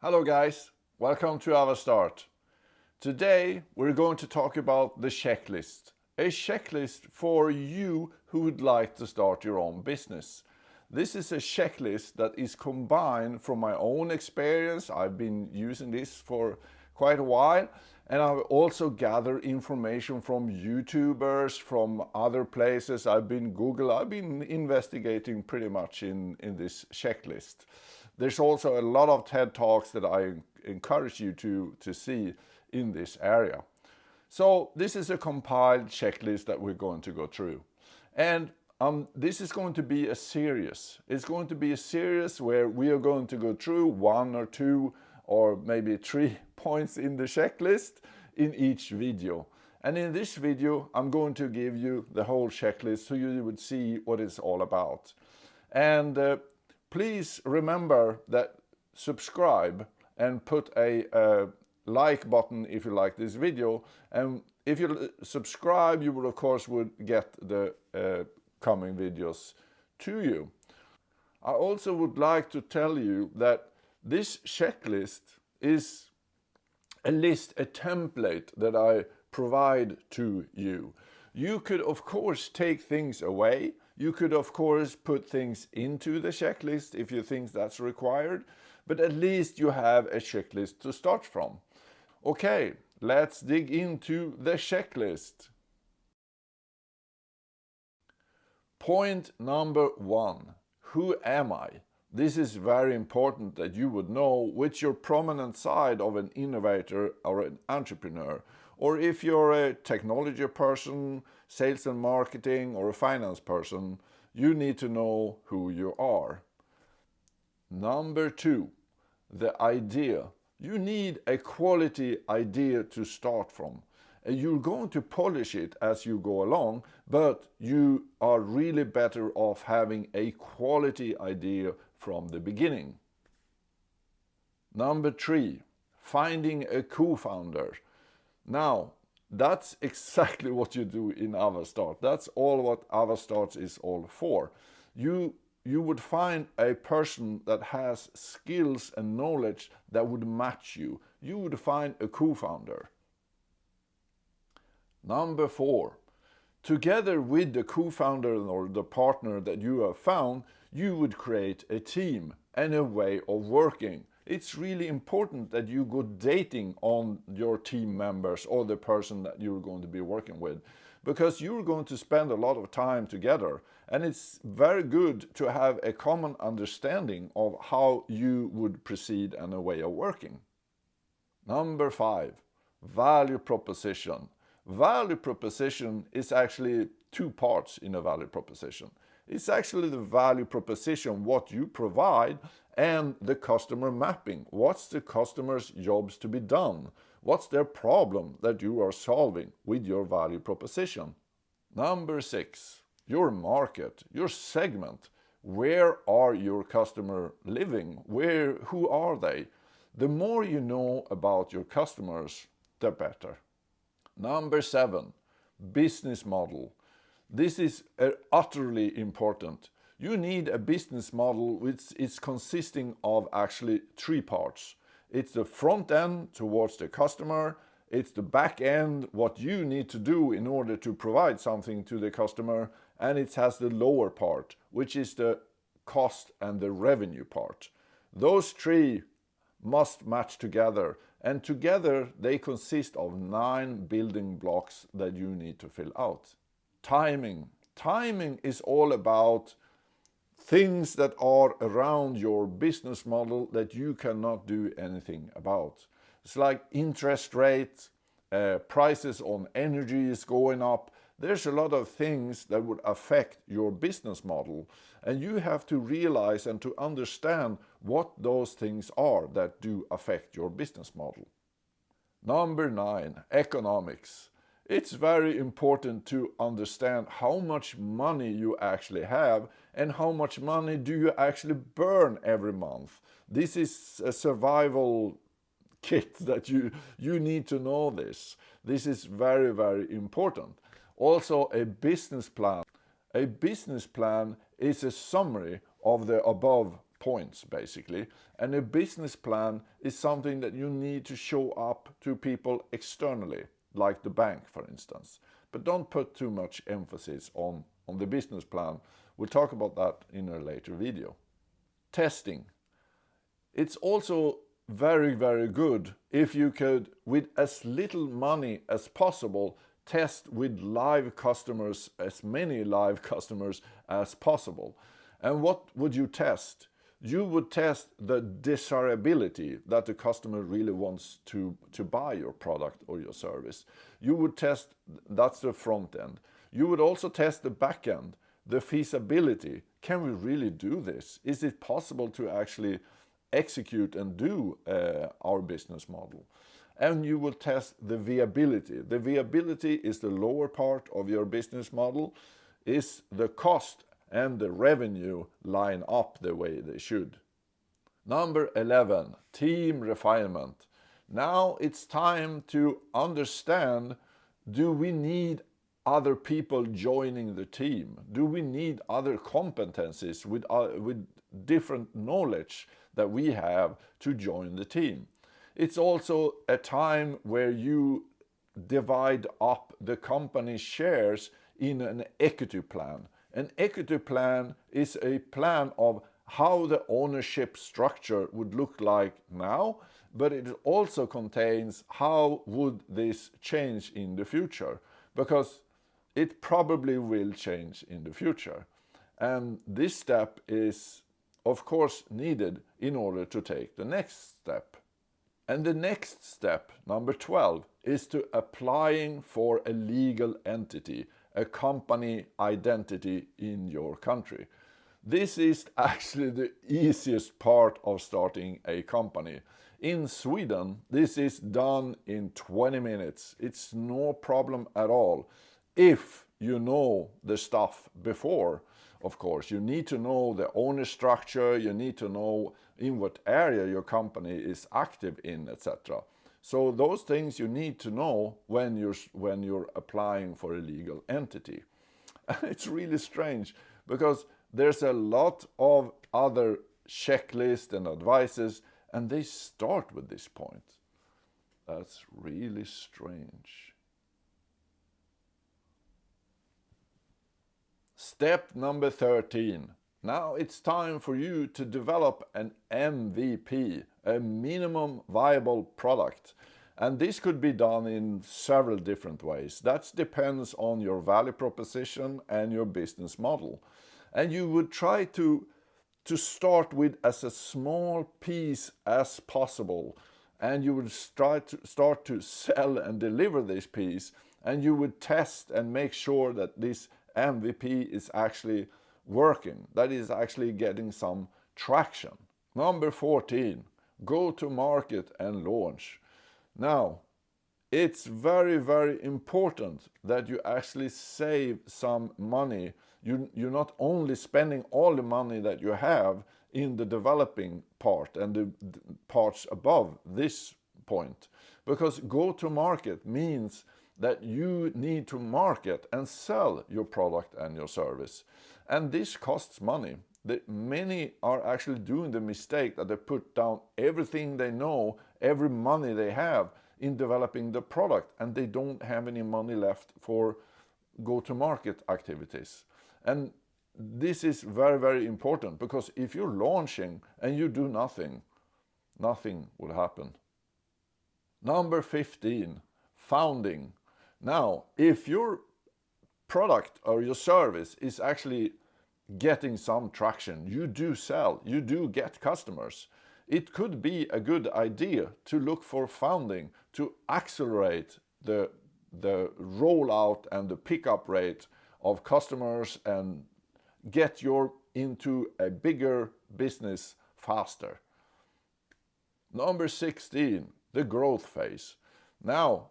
Hello guys, welcome to Avastart. Today we're going to talk about the checklist. A checklist for you who would like to start your own business. This is a checklist that is combined from my own experience. I've been using this for quite a while, and I've also gathered information from YouTubers, from other places. I've been investigating pretty much in this checklist. There's also a lot of TED Talks that I encourage you to see in this area. So this is a compiled checklist that we're going to go through. And this is going to be a series. It's going to be a series where we are going to go through one or two or maybe 3 points in the checklist in each video. And in this video, I'm going to give you the whole checklist so you would see what it's all about. And please remember that subscribe and put a like button if you like this video. And if you subscribe, you will of course get the coming videos to you. I also would like to tell you that this checklist is a template that I provide to you. You could of course take things away. You could of course put things into the checklist if you think that's required, but at least you have a checklist to start from. Okay, let's dig into the checklist. Point number 1. Who am I? This is very important that you would know which your prominent side of an innovator or an entrepreneur, or if you're a technology person, sales and marketing, or a finance person, you need to know who you are. Number 2, the idea. You need a quality idea to start from. You're going to polish it as you go along, but you are really better off having a quality idea from the beginning. Number 3, finding a co-founder. Now, that's exactly what you do in Avastart. That's all what Avastart is all for. You would find a person that has skills and knowledge that would match you. You would find a co-founder. Number 4, together with the co-founder or the partner that you have found, you would create a team and a way of working. It's really important that you go dating on your team members or the person that you're going to be working with, because you're going to spend a lot of time together, and it's very good to have a common understanding of how you would proceed and a way of working. Number 5, value proposition. Value proposition is actually 2 parts in a value proposition. It's actually the value proposition, what you provide, and the customer mapping. What's the customer's jobs to be done? What's their problem that you are solving with your value proposition? Number 6, your market, your segment. Where are your customers living? Who are they? The more you know about your customers, the better. Number 7, business model. This is utterly important. You need a business model which is consisting of actually 3 parts. It's the front end towards the customer, it's the back end, what you need to do in order to provide something to the customer, and it has the lower part, which is the cost and the revenue part. Those 3 must match together, and together they consist of 9 building blocks that you need to fill out. Timing. Timing is all about things that are around your business model that you cannot do anything about. It's like interest rates, prices on energy is going up. There's a lot of things that would affect your business model, and you have to realize and to understand what those things are that do affect your business model. Number 9, economics. It's very important to understand how much money you actually have and how much money do you actually burn every month. This is a survival kit that you need to know this. This is very, very important. Also, a business plan. A business plan is a summary of the above points basically. And a business plan is something that you need to show up to people externally, like the bank, for instance. But don't put too much emphasis on the business plan. We'll talk about that in a later video. Testing. It's also very, very good if you could, with as little money as possible, test with live customers, as many live customers as possible. And what would you test? You would test the desirability that the customer really wants to buy your product or your service. You would test, that's the front end. You would also test the back end, the feasibility. Can we really do this? Is it possible to actually execute and do our business model? And you will test the viability. The viability is the lower part of your business model. Is the cost and the revenue line up the way they should? Number 11, team refinement. Now it's time to understand, do we need other people joining the team? Do we need other competencies with different knowledge that we have to join the team? It's also a time where you divide up the company's shares in an equity plan. An equity plan is a plan of how the ownership structure would look like now, but it also contains how would this change in the future, because it probably will change in the future. And this step is, of course, needed in order to take the next step. And the next step, number 12, is to applying for a legal entity, a company identity in your country. This is actually the easiest part of starting a company. In Sweden, this is done in 20 minutes. It's no problem at all. If you know the stuff before, of course, you need to know the owner structure, you need to know in what area your company is active in, etc. So those things you need to know when you're applying for a legal entity. It's really strange because there's a lot of other checklists and advices, and they start with this point. That's really strange. Step number 13. Now it's time for you to develop an MVP, a minimum viable product. And this could be done in several different ways. That depends on your value proposition and your business model. And you would try to start with as a small piece as possible. And you would start to sell and deliver this piece. And you would test and make sure that this MVP is actually working, that is actually getting some traction. Number 14, go to market and launch. Now, it's very, very important that you actually save some money. You're not only spending all the money that you have in the developing part and the parts above this point, because go to market means that you need to market and sell your product and your service. And this costs money. Many are actually doing the mistake that they put down everything they know, every money they have in developing the product, and they don't have any money left for go-to-market activities. And this is very, very important, because if you're launching and you do nothing, nothing will happen. Number 15, founding. Now, if your product or your service is actually getting some traction, you do sell, you do get customers, it could be a good idea to look for funding to accelerate the rollout and the pickup rate of customers and get you into a bigger business faster. Number 16, the growth phase. Now,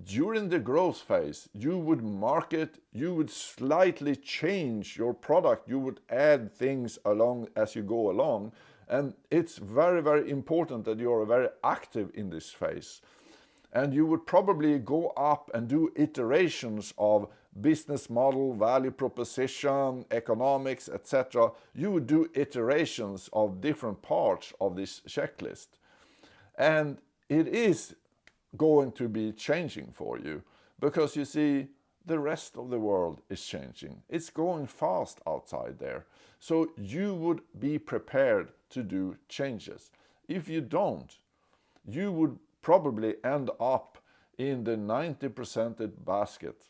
during the growth phase, you would market, you would slightly change your product, you would add things along as you go along, and it's very, very important that you are very active in this phase. And you would probably go up and do iterations of business model, value proposition, economics, etc., you would do iterations of different parts of this checklist. And it is going to be changing for you because you see, the rest of the world is changing. It's going fast outside there. So you would be prepared to do changes. If you don't, you would probably end up in the 90% basket.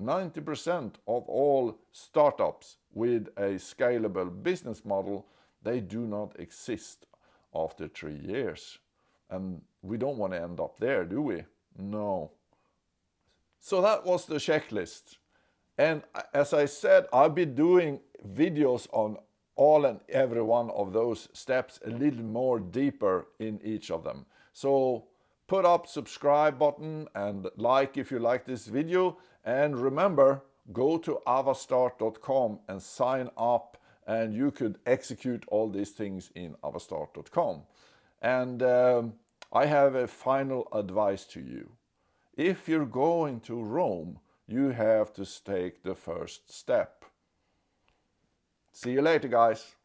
90% of all startups with a scalable business model, they do not exist after 3 years. And we don't want to end up there, do we? No. So that was the checklist. And as I said, I'll be doing videos on all and every one of those steps a little more deeper in each of them. So put up subscribe button and like if you like this video. And remember, go to avastart.com and sign up, and you could execute all these things in avastart.com. And I have a final advice to you. If you're going to Rome, you have to take the first step. See you later, guys.